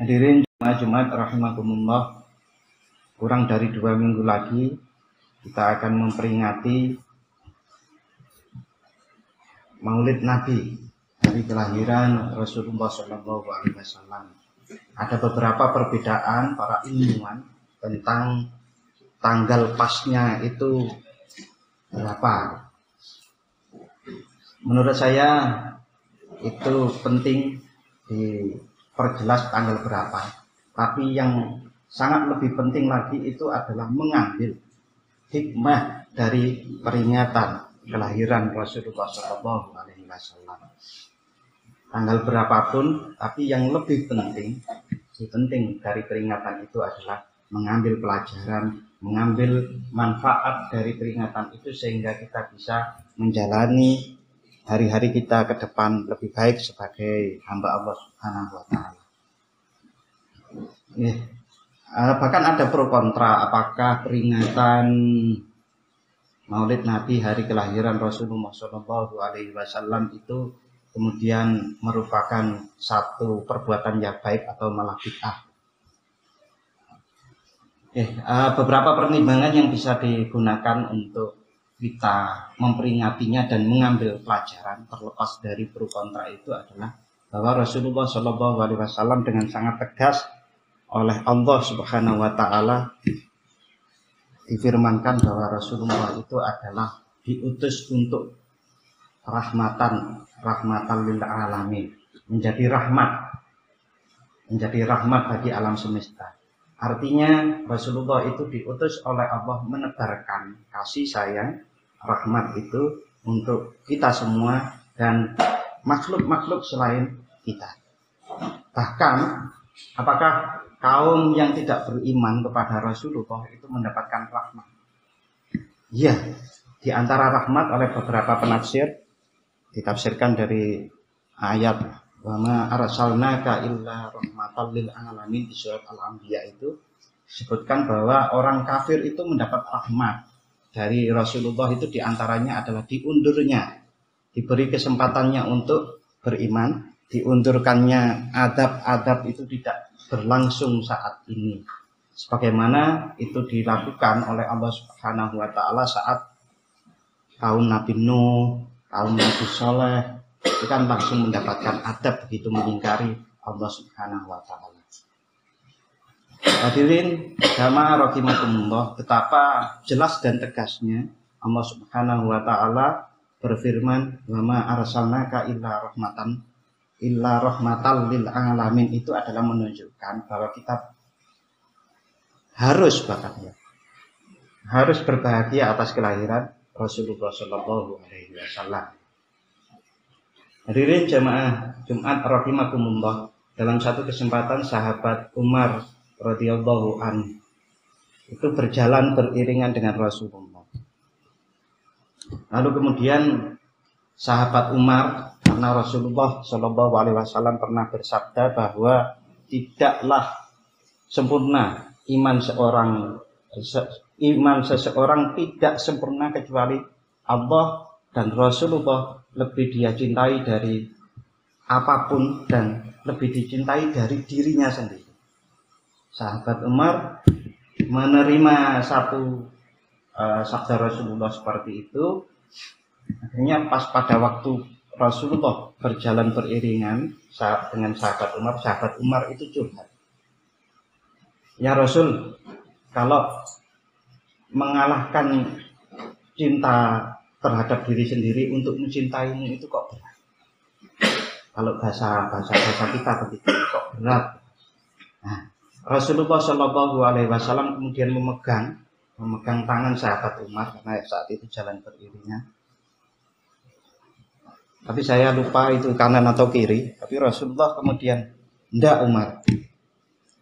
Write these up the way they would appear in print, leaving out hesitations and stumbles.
Hadirin jemaah Jumat rahimakumullah, kurang dari 2 minggu lagi kita akan memperingati Maulid Nabi, hari kelahiran Rasulullah SAW. Ada beberapa perbedaan para ilmuwan tentang tanggal pasnya itu berapa. Menurut saya itu penting diperjelas tanggal berapa, tapi yang sangat lebih penting lagi itu adalah mengambil hikmah dari peringatan kelahiran Rasulullah SAW. Tanggal berapapun, tapi yang lebih penting dari peringatan itu adalah mengambil pelajaran, mengambil manfaat dari peringatan itu sehingga kita bisa menjalani hari-hari kita ke depan lebih baik sebagai hamba Allah Subhanahu wa Ta'ala. Bahkan ada pro kontra, apakah peringatan Maulid Nabi hari kelahiran Rasulullah SAW itu kemudian merupakan satu perbuatan yang baik atau malah bid'ah. Beberapa pertimbangan yang bisa digunakan untuk kita memperingatinya dan mengambil pelajaran terlepas dari pro kontra itu adalah bahwa Rasulullah SAW dengan sangat tegas oleh Allah Subhanahu wa Ta'ala difirmankan bahwa Rasulullah itu adalah diutus untuk rahmatan lil alamin, menjadi rahmat bagi alam semesta. Artinya Rasulullah itu diutus oleh Allah menebarkan kasih sayang, rahmat itu untuk kita semua dan makhluk-makhluk selain kita. Bahkan apakah kaum yang tidak beriman kepada Rasulullah itu mendapatkan rahmat? Ya, di antara rahmat oleh beberapa penafsir ditafsirkan dari ayat wa ma arsalnaka illa rahmatan lil alamin di surat Al-Anbiya itu disebutkan bahwa orang kafir itu mendapat rahmat dari Rasulullah itu diantaranya adalah diundurnya, diberi kesempatannya untuk beriman, diundurkannya adab-adab itu tidak berlangsung saat ini, sebagaimana itu dilakukan oleh Allah Subhanahu wa Ta'ala saat kaum Nabi Nuh, kaum Nabi Soleh itu kan langsung mendapatkan adab begitu mengingkari Allah Subhanahu wa Ta'ala. Hadirin jamaah rahimakumullah, betapa jelas dan tegasnya Allah Subhanahu wa Ta'ala berfirman wa ma arsalnaka illa rahmatan lil alamin, itu adalah menunjukkan bahwa kita harus berbahagia atas kelahiran Rasulullah SAW. Hadirin jamaah Jumat rahimakumullah, dalam satu kesempatan sahabat Umar radhiyallahu anhu itu berjalan beriringan dengan Rasulullah. Lalu kemudian sahabat Umar, karena Rasulullah SAW pernah bersabda bahwa tidaklah sempurna iman seseorang tidak sempurna kecuali Allah dan Rasulullah lebih dia cintai dari apapun dan lebih dicintai dari dirinya sendiri. Sahabat Umar menerima satu sabda Rasulullah seperti itu. Akhirnya pas pada waktu Rasulullah berjalan beriringan dengan sahabat Umar itu curhat. Ya Rasul, kalau mengalahkan cinta terhadap diri sendiri untuk mencintaimu itu kok berat. Kalau bahasa kita begitu kok berat. Nah, Rasulullah SAW kemudian memegang tangan sahabat Umar karena saat itu jalan beriringan. Tapi saya lupa itu kanan atau kiri. Tapi Rasulullah kemudian, "Ndak Umar,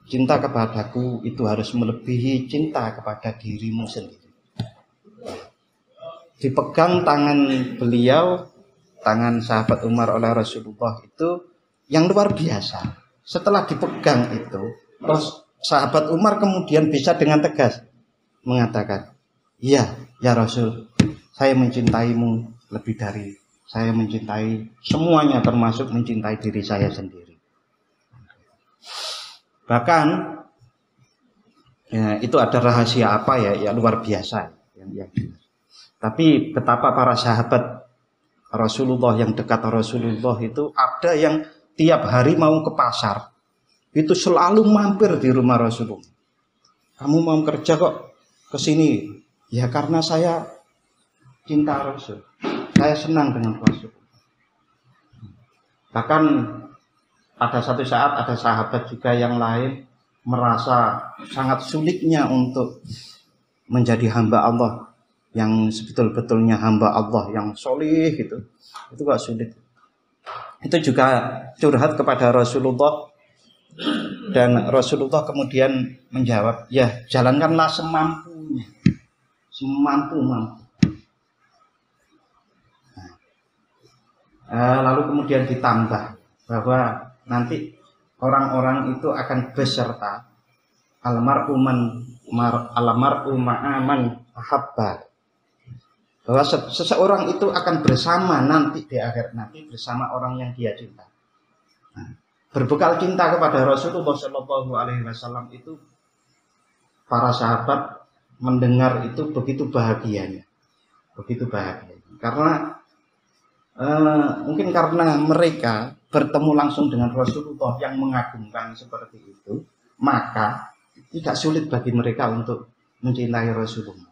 cinta kepadaku itu harus melebihi cinta kepada dirimu sendiri." Dipegang tangan beliau, tangan sahabat Umar oleh Rasulullah itu yang luar biasa. Setelah dipegang itu, sahabat Umar kemudian bisa dengan tegas mengatakan, "Iya, ya Rasul, saya mencintaimu lebih dari saya mencintai semuanya, termasuk mencintai diri saya sendiri." Bahkan ya, itu ada rahasia apa ya luar biasa yang tapi betapa para sahabat Rasulullah yang dekat Rasulullah itu ada yang tiap hari mau ke pasar itu selalu mampir di rumah Rasulullah. Kamu mau kerja kok ke sini? Ya karena saya cinta Rasul. Saya senang dengan Rasul. Bahkan pada satu saat ada sahabat juga yang lain merasa sangat sulitnya untuk menjadi hamba Allah yang sebetul-betulnya hamba Allah yang solih gitu. Itu gak sulit. Itu juga curhat kepada Rasulullah dan Rasulullah kemudian menjawab, ya jalankanlah semampunya, semampu-mampu. Lalu kemudian ditambah bahwa nanti orang-orang itu akan beserta almar'u ma'aman ahabba, bahwa seseorang itu akan bersama nanti di akhir nanti bersama orang yang dia cinta. Berbekal cinta kepada Rasulullah Shallallahu Alaihi Wasallam itu para sahabat mendengar itu begitu bahagianya, karena mungkin karena mereka bertemu langsung dengan Rasulullah yang mengagumkan seperti itu, maka tidak sulit bagi mereka untuk mencintai Rasulullah.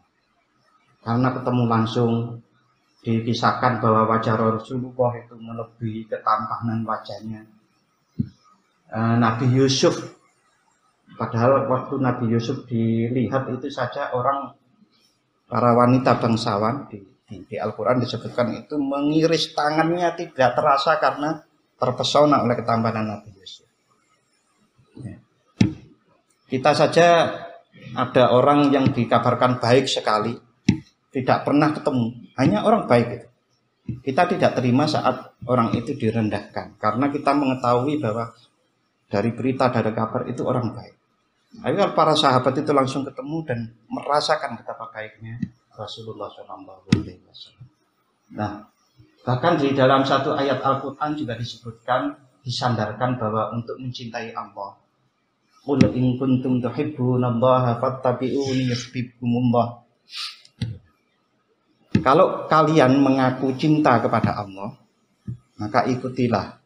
Karena ketemu langsung, dipisahkan bahwa wajah Rasulullah itu melebihi ketampanan wajahnya Nabi Yusuf. Padahal waktu Nabi Yusuf dilihat itu saja para wanita bangsawan di Al-Quran disebutkan itu mengiris tangannya tidak terasa karena terpesona oleh ketampanan Nabi Yusuf. Kita saja ada orang yang dikabarkan baik sekali, tidak pernah ketemu, hanya orang baik itu. Kita tidak terima saat orang itu direndahkan, karena kita mengetahui bahwa dari berita, dari kabar itu orang baik. Tapi kalau para sahabat itu langsung ketemu dan merasakan betapa baiknya Rasulullah SAW. Nah, bahkan di dalam satu ayat Al-Quran juga disebutkan, disandarkan bahwa untuk mencintai Allah, qul in kuntum tuhibbunallaha fattabi'uni yuhibbukumullah. Kalau kalian mengaku cinta kepada Allah, maka ikutilah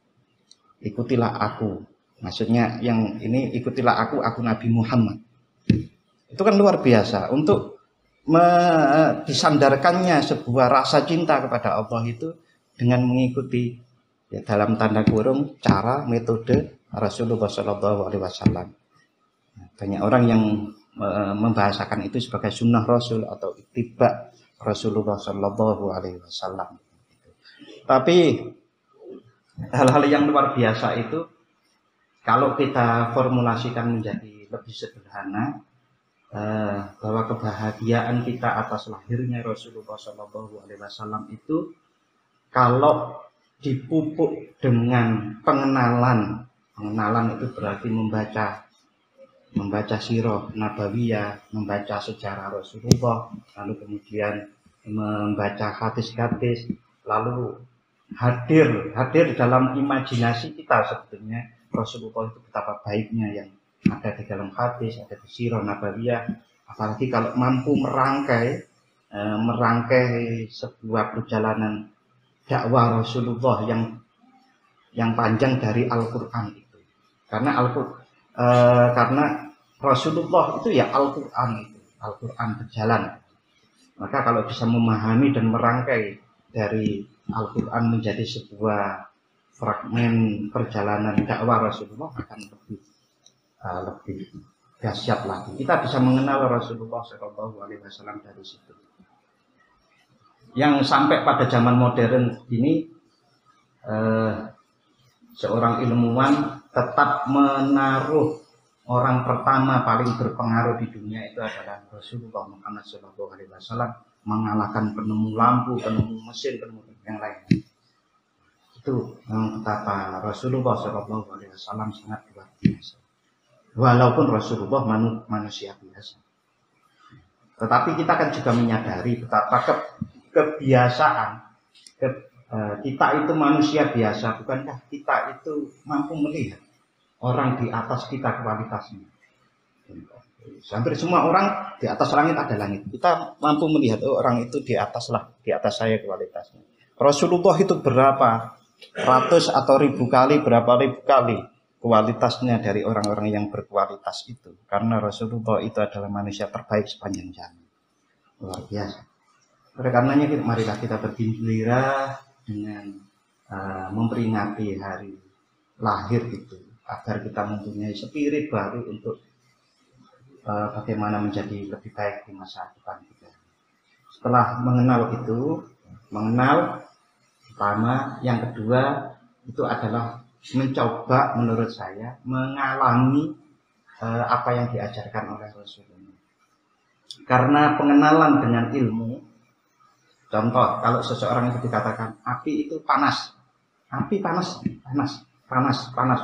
aku. Maksudnya yang ini, ikutilah aku Nabi Muhammad. Itu kan luar biasa. Untuk disandarkannya sebuah rasa cinta kepada Allah itu dengan mengikuti ya, dalam tanda kurung cara metode Rasulullah SAW. Banyak orang yang membahasakan itu sebagai sunnah Rasul atau ittiba Rasulullah SAW. Tapi hal-hal yang luar biasa itu kalau kita formulasikan menjadi lebih sederhana, bahwa kebahagiaan kita atas lahirnya Rasulullah SAW itu kalau dipupuk dengan pengenalan itu berarti membaca sirah nabawiyah, membaca sejarah Rasulullah, lalu kemudian membaca hadis-hadis, lalu hadir dalam imajinasi kita sebetulnya Rasulullah itu betapa baiknya yang ada di dalam hadis, ada di sirah nabawiyah. Apalagi kalau mampu merangkai sebuah perjalanan dakwah Rasulullah yang panjang dari Al-Quran itu. Karena Rasulullah itu ya Al-Quran berjalan. Maka kalau bisa memahami dan merangkai dari Al-Quran menjadi sebuah fragmen perjalanan dakwah Rasulullah akan lebih dahsyat lagi. Kita bisa mengenal Rasulullah SAW dari situ. Yang sampai pada zaman modern ini, seorang ilmuwan tetap menaruh orang pertama paling berpengaruh di dunia itu adalah Rasulullah Muhammad SAW, mengalahkan penemu lampu, penemu mesin, penemu yang lain. Itu betapa Rasulullah SAW sangat luar biasa. Walaupun Rasulullah manusia biasa, tetapi kita kan juga menyadari betapa kebiasaan kita itu manusia biasa. Bukankah kita itu mampu melihat orang di atas kita kualitasnya. Hampir semua orang di atas langit ada langit. Kita mampu melihat orang itu di atas lah, di atas saya kualitasnya. Rasulullah itu berapa ratus atau ribu kali, berapa ribu kali kualitasnya dari orang-orang yang berkualitas itu. Karena Rasulullah itu adalah manusia terbaik sepanjang zaman. Luar biasa. Oleh karenanya marilah kita bergembira dengan memperingati hari lahir itu, agar kita mempunyai spirit baru untuk bagaimana menjadi lebih baik di masa depan kita. Setelah mengenal itu, mengenal pertama, yang kedua itu adalah mencoba menurut saya mengalami apa yang diajarkan oleh Rasulullah. Karena pengenalan dengan ilmu, contoh kalau seseorang itu dikatakan api itu panas, api panas,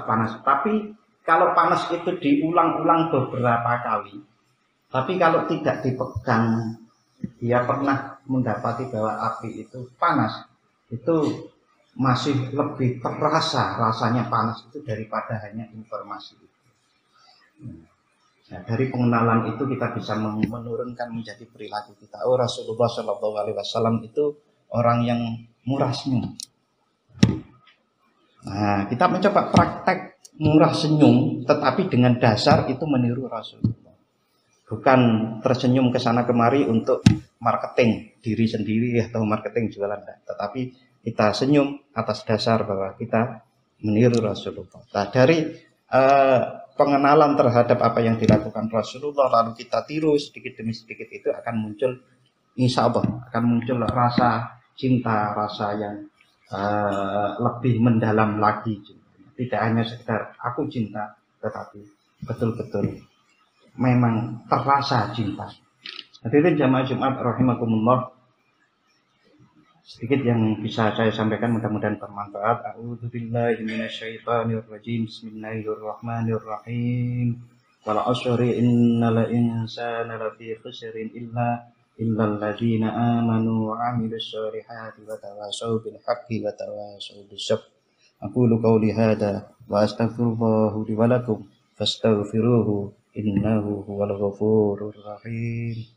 panas. Tapi kalau panas itu diulang-ulang beberapa kali, tapi kalau tidak dipegang, dia pernah mendapati bahwa api itu panas, itu masih lebih terasa rasanya panas itu daripada hanya informasi itu. Nah, dari pengenalan itu kita bisa menurunkan menjadi perilaku kita. Oh, Rasulullah Shallallahu Alaihi Wasallam itu orang yang murah senyum. Nah, kita mencoba praktek murah senyum, tetapi dengan dasar itu meniru Rasulullah. Bukan tersenyum ke sana kemari untuk marketing diri sendiri atau marketing jualan, tetapi kita senyum atas dasar bahwa kita meniru Rasulullah. Nah, dari pengenalan terhadap apa yang dilakukan Rasulullah lalu kita tiru sedikit demi sedikit, itu akan muncul, insya Allah akan muncul rasa cinta, rasa yang lebih mendalam lagi. Tidak hanya sekedar aku cinta, tetapi betul-betul memang terasa cinta. Hadirin jamaah Jumat rahimakumullah, sedikit yang bisa saya sampaikan mudah-mudahan bermanfaat. A'udzubillahi minasyaitonirrajim. Bismillahirrahmanirrahim. Wal 'ashri innal insana lafi khusrin illal ladzina amanu wa 'amilus solihati wa tawashaw bil haqqi wa tawashaw bis sabr. Aqulu qawli hadza wa astaghfirullaha li wa lakum fastaghfiruhu innahu huwal ghafurur rahim.